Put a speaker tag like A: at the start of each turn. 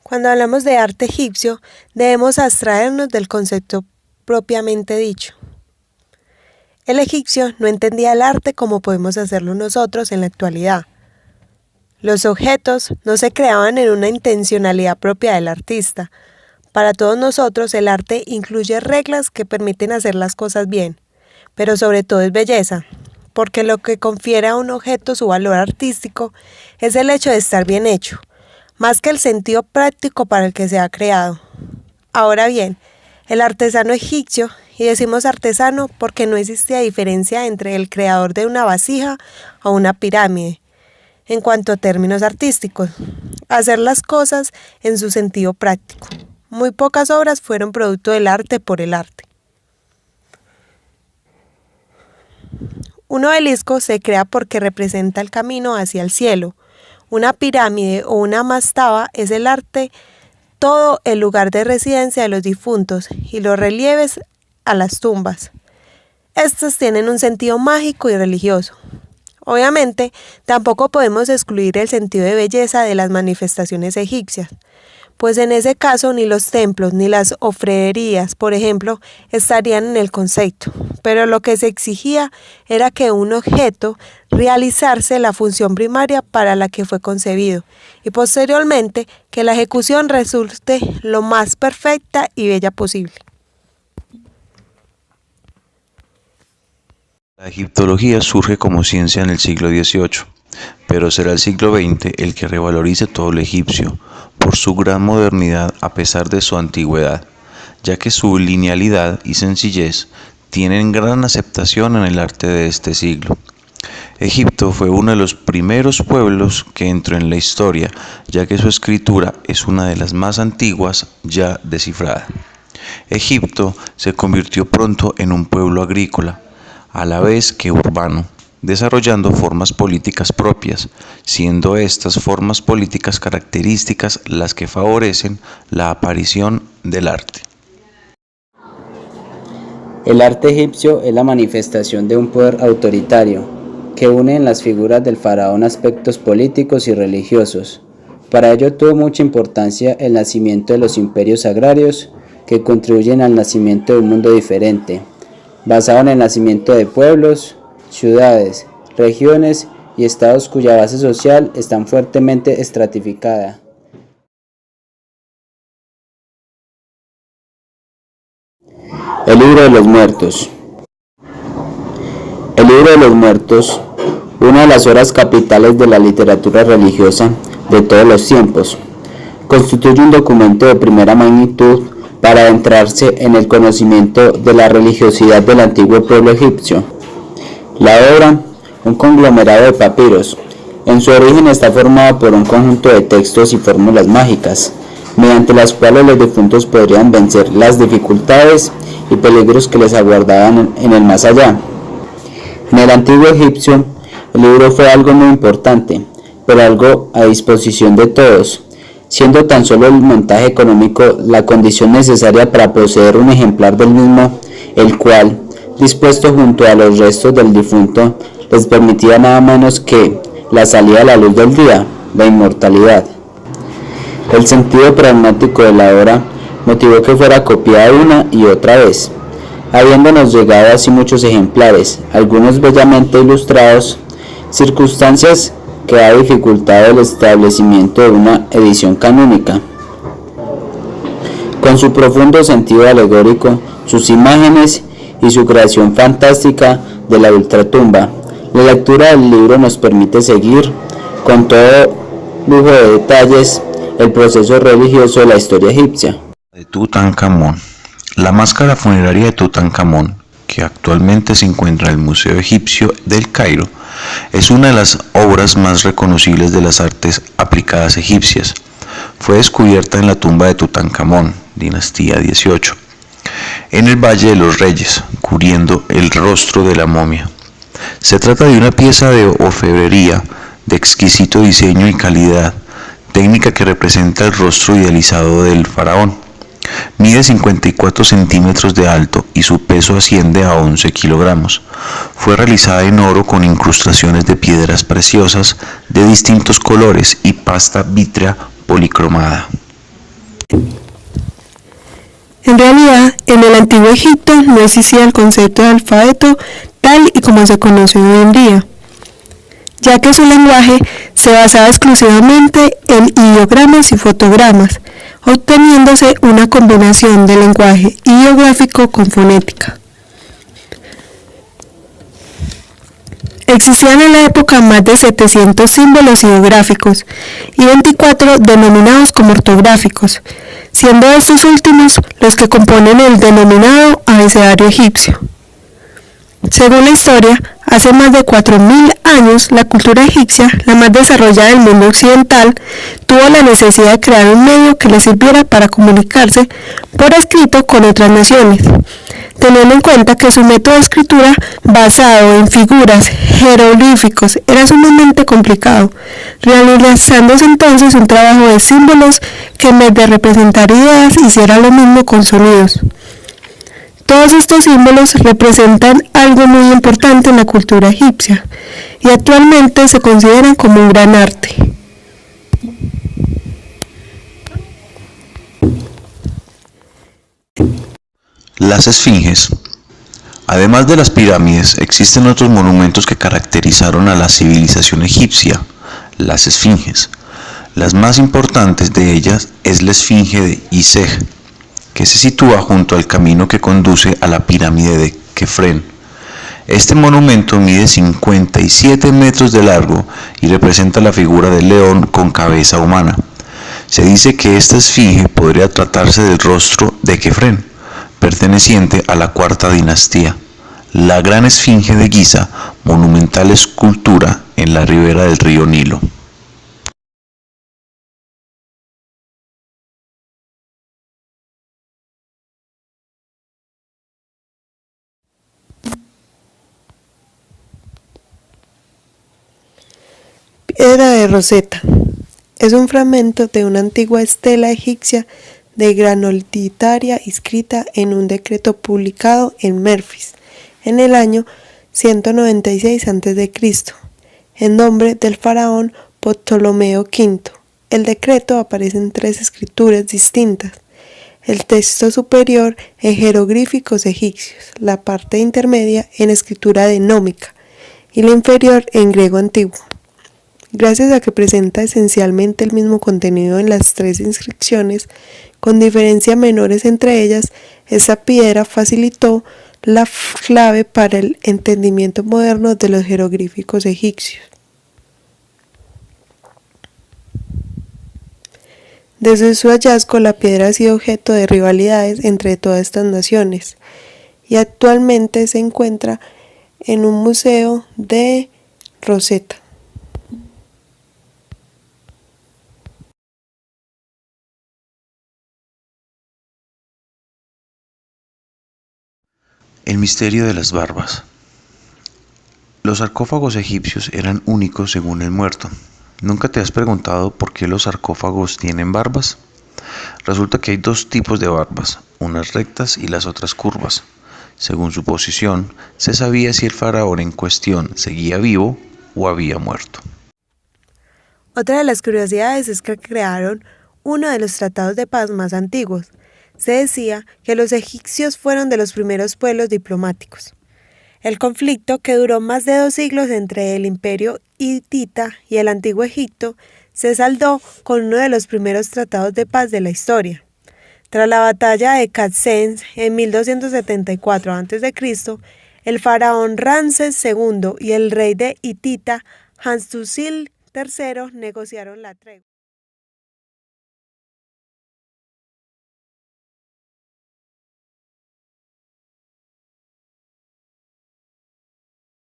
A: Cuando hablamos de arte egipcio, debemos abstraernos del concepto propiamente dicho. El egipcio no entendía el arte como podemos hacerlo nosotros en la actualidad. Los objetos no se creaban en una intencionalidad propia del artista. Para todos nosotros el arte incluye reglas que permiten hacer las cosas bien, pero sobre todo es belleza, porque lo que confiere a un objeto su valor artístico es el hecho de estar bien hecho, más que el sentido práctico para el que se ha creado. Ahora bien, el artesano egipcio, y decimos artesano porque no existía diferencia entre el creador de una vasija o una pirámide, en cuanto a términos artísticos, hacer las cosas en su sentido práctico. Muy pocas obras fueron producto del arte por el arte. Un obelisco se crea porque representa el camino hacia el cielo. Una pirámide o una mastaba es el arte, todo el lugar de residencia de los difuntos y los relieves a las tumbas. Estos tienen un sentido mágico y religioso. Obviamente, tampoco podemos excluir el sentido de belleza de las manifestaciones egipcias, pues en ese caso ni los templos ni las orfebrerías, por ejemplo, estarían en el concepto, pero lo que se exigía era que un objeto realizase la función primaria para la que fue concebido y posteriormente que la ejecución resulte lo más perfecta y bella posible.
B: La egiptología surge como ciencia en el siglo XVIII, pero será el siglo XX el que revalorice todo lo egipcio, por su gran modernidad a pesar de su antigüedad, ya que su linealidad y sencillez tienen gran aceptación en el arte de este siglo. Egipto fue uno de los primeros pueblos que entró en la historia, ya que su escritura es una de las más antiguas ya descifrada. Egipto se convirtió pronto en un pueblo agrícola, a la vez que urbano, desarrollando formas políticas propias, siendo estas formas políticas características las que favorecen la aparición del arte.
C: El arte egipcio es la manifestación de un poder autoritario, que une en las figuras del faraón aspectos políticos y religiosos. Para ello tuvo mucha importancia el nacimiento de los imperios agrarios, que contribuyen al nacimiento de un mundo diferente, basado en el nacimiento de pueblos, ciudades, regiones y estados cuya base social está fuertemente estratificada. El libro de los muertos. El libro de los muertos, una de las obras capitales de la literatura religiosa de todos los tiempos, constituye un documento de primera magnitud para adentrarse en el conocimiento de la religiosidad del antiguo pueblo egipcio. La obra, un conglomerado de papiros, en su origen está formada por un conjunto de textos y fórmulas mágicas, mediante las cuales los difuntos podrían vencer las dificultades y peligros que les aguardaban en el más allá. En el antiguo egipcio, el libro fue algo muy importante, pero algo a disposición de todos, siendo tan solo el montaje económico la condición necesaria para poseer un ejemplar del mismo, el cual, dispuesto junto a los restos del difunto, les permitía nada menos que la salida a la luz del día, la inmortalidad. El sentido pragmático de la obra motivó que fuera copiada una y otra vez, habiéndonos llegado así muchos ejemplares, algunos bellamente ilustrados, circunstancias que ha dificultado el establecimiento de una edición canónica. Con su profundo sentido alegórico, sus imágenes y su creación fantástica de la ultratumba, la lectura del libro nos permite seguir, con todo lujo de detalles, el proceso religioso de la historia egipcia.
B: De Tutankamón. La máscara funeraria de Tutankamón, que actualmente se encuentra en el Museo Egipcio del Cairo, es una de las obras más reconocibles de las artes aplicadas egipcias. Fue descubierta en la tumba de Tutankamón, dinastía 18, en el Valle de los Reyes, cubriendo el rostro de la momia. Se trata de una pieza de orfebrería de exquisito diseño y calidad, técnica que representa el rostro idealizado del faraón. Mide 54 centímetros de alto y su peso asciende a 11 kilogramos. Fue realizada en oro con incrustaciones de piedras preciosas de distintos colores y pasta vítrea policromada.
A: En realidad, en el antiguo Egipto no existía el concepto de alfabeto tal y como se conoce hoy en día, ya que su lenguaje se basaba exclusivamente en ideogramas y fotogramas, obteniéndose una combinación de lenguaje ideográfico con fonética. Existían en la época más de 700 símbolos ideográficos y 24 denominados como ortográficos, siendo estos últimos los que componen el denominado abecedario egipcio. Según la historia, hace más de 4.000 años, la cultura egipcia, la más desarrollada del mundo occidental, tuvo la necesidad de crear un medio que le sirviera para comunicarse por escrito con otras naciones, teniendo en cuenta que su método de escritura, basado en figuras, jeroglíficos, era sumamente complicado, realizándose entonces un trabajo de símbolos que en vez de representar ideas, hiciera lo mismo con sonidos. Todos estos símbolos representan algo muy importante en la cultura egipcia y actualmente se consideran como un gran arte.
B: Las esfinges. Además de las pirámides, existen otros monumentos que caracterizaron a la civilización egipcia, las esfinges. Las más importantes de ellas es la esfinge de Gizeh, que se sitúa junto al camino que conduce a la pirámide de Kefren. Este monumento mide 57 metros de largo y representa la figura del león con cabeza humana. Se dice que esta esfinge podría tratarse del rostro de Kefren, perteneciente a la cuarta dinastía. La gran esfinge de Giza, monumental escultura en la ribera del río Nilo.
A: Piedra de Rosetta. Es un fragmento de una antigua estela egipcia de granolitaria inscrita en un decreto publicado en Memphis en el año 196 a.C., en nombre del faraón Ptolomeo V. El decreto aparece en 3 escrituras distintas: el texto superior en jeroglíficos egipcios, la parte intermedia en escritura denómica y la inferior en griego antiguo. Gracias a que presenta esencialmente el mismo contenido en las 3 inscripciones, con diferencias menores entre ellas, esta piedra facilitó la clave para el entendimiento moderno de los jeroglíficos egipcios. Desde su hallazgo, la piedra ha sido objeto de rivalidades entre todas estas naciones y actualmente se encuentra en un museo de Rosetta.
B: El misterio de las barbas. Los sarcófagos egipcios eran únicos según el muerto. ¿Nunca te has preguntado por qué los sarcófagos tienen barbas? Resulta que hay 2 tipos de barbas, unas rectas y las otras curvas. Según su posición, se sabía si el faraón en cuestión seguía vivo o había muerto.
A: Otra de las curiosidades es que crearon uno de los tratados de paz más antiguos. Se decía que los egipcios fueron de los primeros pueblos diplomáticos. El conflicto, que duró más de 2 siglos entre el imperio hitita y el antiguo Egipto, se saldó con uno de los primeros tratados de paz de la historia. Tras la batalla de Qasem en 1274 a.C., el faraón Ramsés II y el rey de Hitita, Hattusil III, negociaron la tregua.